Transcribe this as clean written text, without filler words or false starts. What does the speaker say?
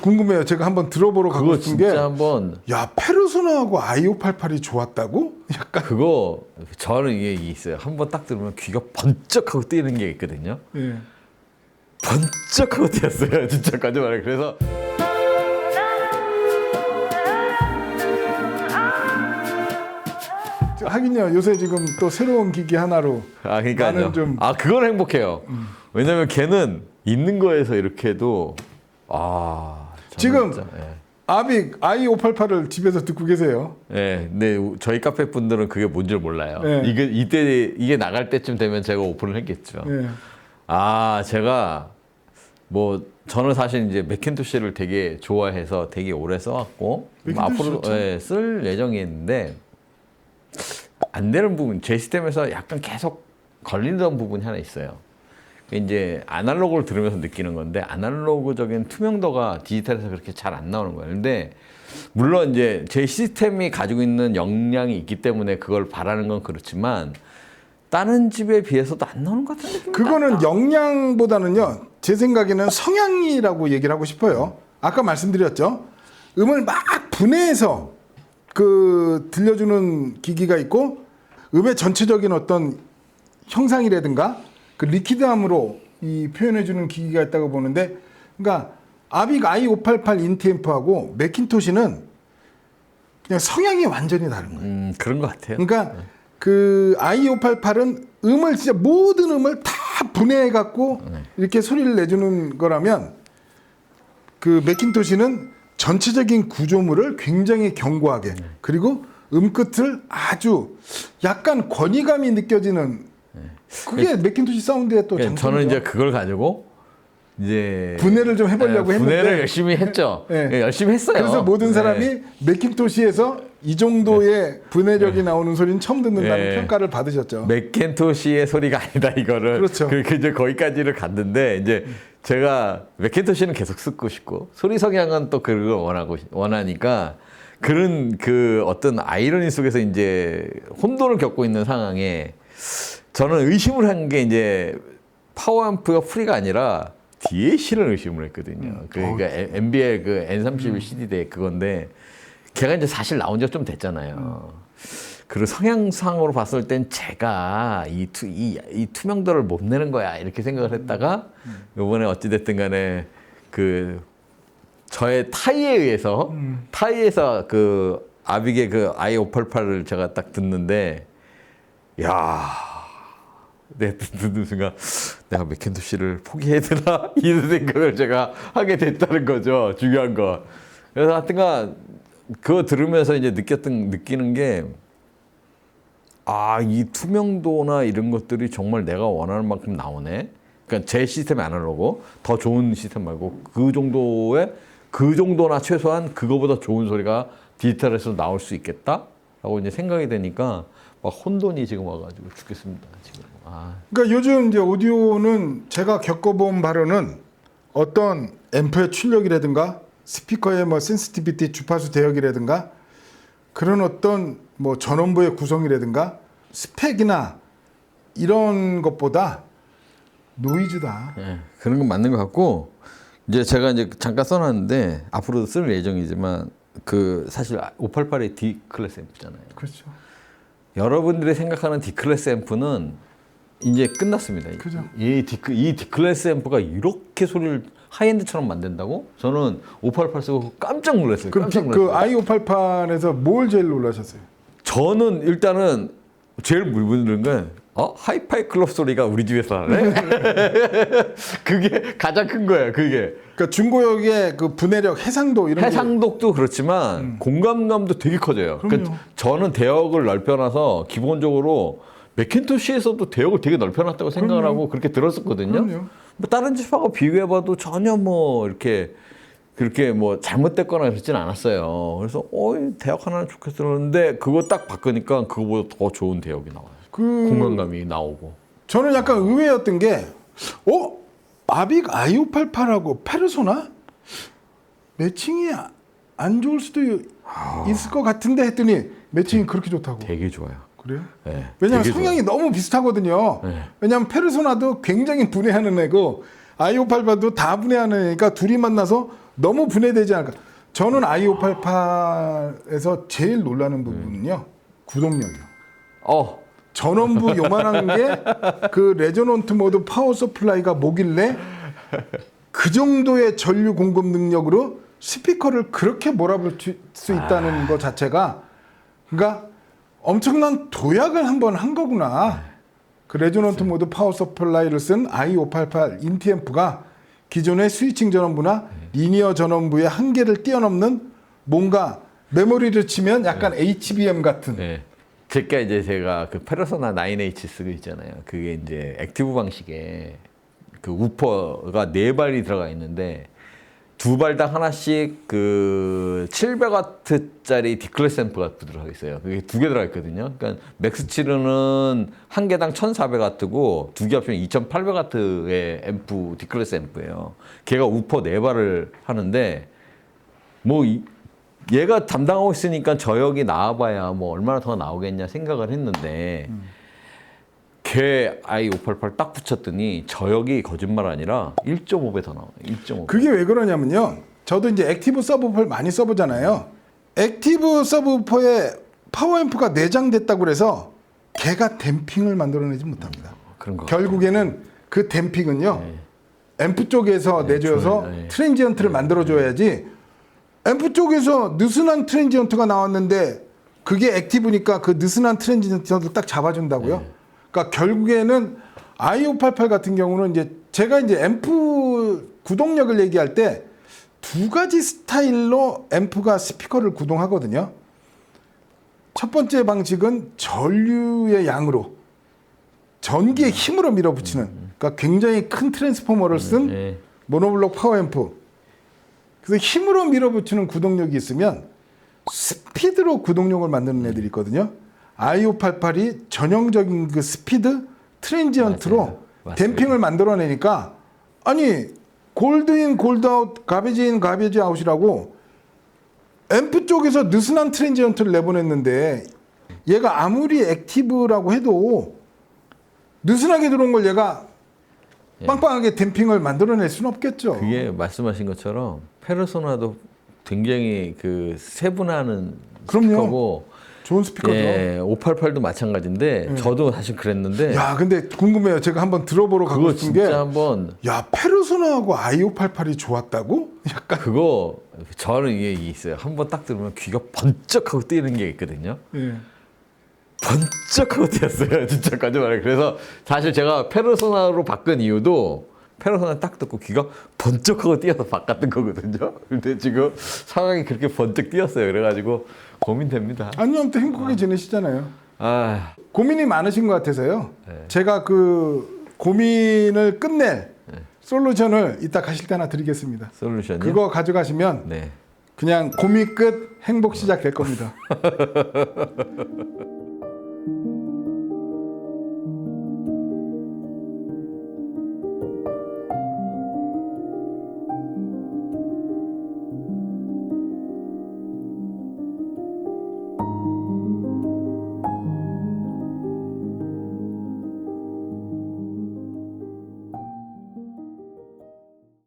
궁금해요. 제가 한번 들어보러 가고 그거 싶은 게, 진짜 한번 야, 페르소나하고 i588이 좋았다고? 약간. 그거 저는 이게 있어요. 한번 딱 들으면 귀가 번쩍하고 뜨이는 게 있거든요. 예. 번쩍하고 뜨였어요. 진짜 거짓말이에요. 그래서 하긴요. 요새 지금 또 새로운 기기 하나로 그러니까요. 나는 좀 그건 행복해요. 왜냐면 걔는 있는 거에서 이렇게 해도 저는 지금 진짜, 아빅 i588을 집에서 듣고 계세요. 근데 저희 카페 분들은 그게 뭔지 몰라요. 예. 이게 나갈 때쯤 되면 제가 오픈을 했겠죠. 예. 제가 저는 사실 이제 맥킨토시를 되게 좋아해서 되게 오래 써왔고 맥킨토시 앞으로 좋죠. 쓸 예정이었는데 안 되는 부분, 제 시스템에서 약간 계속 걸리던 부분이 하나 있어요. 이제 아날로그를 들으면서 느끼는 건데 아날로그적인 투명도가 디지털에서 그렇게 잘 안 나오는 거예요. 근데 물론 이제 제 시스템이 가지고 있는 역량이 있기 때문에 그걸 바라는 건 그렇지만 다른 집에 비해서도 안 나오는 것 같은 느낌이 그거는 역량보다는요, 제 생각에는 성향이라고 얘기를 하고 싶어요. 아까 말씀드렸죠. 음을 막 분해해서 들려주는 기기가 있고, 음의 전체적인 어떤 형상이라든가 그 리퀴드함으로 이 표현해주는 기기가 있다고 보는데, 그러니까 아빅 i588 인티앰프하고 맥킨토시는 그냥 성향이 완전히 다른 거예요. 그런 것 같아요. 그러니까 그 i588은 음을 진짜 모든 음을 다 분해해 갖고 이렇게 소리를 내주는 거라면, 그 맥킨토시는 전체적인 구조물을 굉장히 견고하게, 그리고 음끝을 아주 약간 권위감이 느껴지는, 그게 맥킨토시 사운드의 또 장점이죠. 저는 이제 그걸 가지고 이제 분해를 좀 해보려고 했는데, 분해를 열심히 했죠. 네. 열심히 했어요. 그래서 모든 사람이 맥킨토시에서 이 정도의 분해력이 나오는 소리는 처음 듣는다는 평가를 받으셨죠. 맥킨토시의 소리가 아니다 이거를. 그렇죠. 이제 거기까지를 갔는데 이제 제가 맥킨토시는 계속 쓰고 싶고 소리 성향은 또 그걸 원하니까 그런 그 어떤 아이러니 속에서 이제 혼돈을 겪고 있는 상황에 저는 의심을 한 게 이제 파워앰프가 프리가 아니라 DAC를 의심을 했거든요. 그러니까 MBL 그 N31 CD 그건데 걔가 이제 사실 나온 지가 좀 됐잖아요. 그리고 성향상으로 봤을 땐 제가 이 투명도를 못 내는 거야 이렇게 생각을 했다가 이번에 어찌됐든 간에 그 저의 타이에서 그 아빅의 그 i588을 제가 딱 듣는데 내가 듣는 순간 내가 맥킨토시를 포기해야 되나 이런 생각을 제가 하게 됐다는 거죠. 중요한 거. 그래서 하여튼간 그거 들으면서 이제 느끼는 게 이 투명도나 이런 것들이 정말 내가 원하는 만큼 나오네. 그러니까 제 시스템이 아날로그 더 좋은 시스템 말고 그 정도나 최소한 그거보다 좋은 소리가 디지털에서 나올 수 있겠다라고 이제 생각이 되니까 막 혼돈이 지금 와가지고 죽겠습니다 지금. 그러니까 요즘 이제 오디오는 제가 겪어본 바로는 어떤 앰프의 출력이라든가 스피커의 센시티비티 주파수 대역이라든가 그런 어떤 전원부의 구성이라든가 스펙이나 이런 것보다 노이즈다. 그런 건 맞는 것 같고 이제 제가 이제 잠깐 써놨는데 앞으로도 쓸 예정이지만 그 사실 588의 D 클래스 앰프잖아요. 그렇죠. 여러분들이 생각하는 D 클래스 앰프는 이제 끝났습니다. 그죠. 이 D 클래스 앰프가 이렇게 소리를 하이엔드처럼 만든다고? 저는 588 쓰고 깜짝 놀랐어요. 그럼 그 i588에서 뭘 제일 놀라셨어요? 저는 일단은 제일 물부는 건 하이파이 클럽 소리가 우리 집에서 나네. 그게 가장 큰 거예요. 그게. 그러니까 중고역의 그 분해력, 해상도 이런 해상도도 그렇지만 공감감도 되게 커져요. 그러니까 저는 대역을 넓혀놔서 기본적으로 맥킨토시에서도 대역을 되게 넓혀놨다고 생각을 하고 그렇게 들었었거든요. 그럼요. 다른 집하고 비교해봐도 전혀 그렇게 잘못됐거나 그러진 않았어요. 그래서 대역 하나는 좋겠어 그러는데 그거 딱 바꾸니까 그거보다 더 좋은 대역이 나와요. 공간감이 나오고. 저는 약간 의외였던 게 아빅 i588하고 페르소나 매칭이 안 좋을 수도 있을 것 같은데 했더니 매칭이 그렇게 좋다고. 되게 좋아요. 그래요? 네, 왜냐하면 성향이 너무 비슷하거든요. 네. 왜냐하면 페르소나도 굉장히 분해하는 애고 i588도 다 분해하는 애니까 둘이 만나서 너무 분해되지 않을까. 저는 i588에서 제일 놀라는 부분은요. 구동력이요. 전원부 요만한 게 그 레조넌트 모드 파워 서플라이가 뭐길래 그 정도의 전류 공급 능력으로 스피커를 그렇게 몰아붙일 수 있다는 것 자체가, 그러니까 엄청난 도약을 한번 한 거구나. 그 레조넌트 모드 파워 서플라이를 쓴 i588 인티앰프가 기존의 스위칭 전원부나 리니어 전원부의 한계를 뛰어넘는 뭔가 메모리를 치면 약간 HBM 같은. 네. 제가 그 페르소나 9H 쓰고 있잖아요. 그게 이제 액티브 방식의 그 우퍼가 4발이 들어가 있는데 2발당 하나씩 그 700W짜리 디클래스 앰프가 들어가 있어요. 그게 2개 들어가 있거든요. 그러니까 맥스7은 한 개당 1,400W고 2개 합치면 2,800W의 앰프, 디클래스 앰프예요. 걔가 우퍼 4발을 하는데 뭐 얘가 담당하고 있으니까 저역이 나와봐야 뭐 얼마나 더 나오겠냐 생각을 했는데 걔 i588 딱 붙였더니 저역이 거짓말 아니라 1.5배 더 나와요. 1.5배. 그게 왜 그러냐면요. 저도 이제 액티브 서브우퍼를 많이 써보잖아요. 액티브 서브우퍼에 파워앰프가 내장됐다고 그래서 걔가 댐핑을 만들어내지 못합니다. 그런 거. 결국에는 그 댐핑은요. 앰프 쪽에서 내줘서 트랜지언트를 만들어줘야지. 앰프 쪽에서 느슨한 트랜지언트가 나왔는데 그게 액티브니까 그 느슨한 트랜지언트를 딱 잡아준다고요. 그러니까 결국에는 i588 같은 경우는 이제 제가 이제 앰프 구동력을 얘기할 때 2가지 스타일로 앰프가 스피커를 구동하거든요. 첫 번째 방식은 전류의 양으로 전기의 힘으로 밀어붙이는, 그러니까 굉장히 큰 트랜스포머를 쓴 모노블록 파워 앰프. 그래서 힘으로 밀어붙이는 구동력이 있으면 스피드로 구동력을 만드는 애들이 있거든요. i588이 전형적인 그 스피드 트랜지언트로 댐핑을 만들어내니까, 아니 골드인 골드아웃 가베지인 가베지 아웃이라고 앰프 쪽에서 느슨한 트랜지언트를 내보냈는데 얘가 아무리 액티브라고 해도 느슨하게 들어온 걸 얘가 빵빵하게 댐핑을 만들어낼 수는 없겠죠. 그게 말씀하신 것처럼 페르소나도 굉장히 그 세분화하는 스피커고 좋은 스피커죠. 588도 마찬가지인데 저도 사실 그랬는데 야, 근데 궁금해요. 제가 한번 들어보러 가고 그거 싶은 진짜 게, 한번 야, 페르소나하고 i588이 좋았다고? 약간. 그거 저는 이게 있어요. 한번 딱 들으면 귀가 번쩍하고 뛰는 게 있거든요. 예. 번쩍하고 뛰었어요. 진짜 거짓말이에요. 그래서 사실 제가 페르소나로 바꾼 이유도 페르소나 딱 듣고 귀가 번쩍하고 뛰어서 바꿨던 거거든요. 근데 지금 상황이 그렇게 번쩍 뛰었어요. 그래가지고 고민됩니다. 아니, 아무튼 행복하게 지내시잖아요. 아, 고민이 많으신 것 같아서요. 제가 그 고민을 끝낼 솔루션을 이따 가실 때 하나 드리겠습니다. 솔루션이요? 그거 가져가시면 네. 그냥 고민 끝 행복 시작될 겁니다.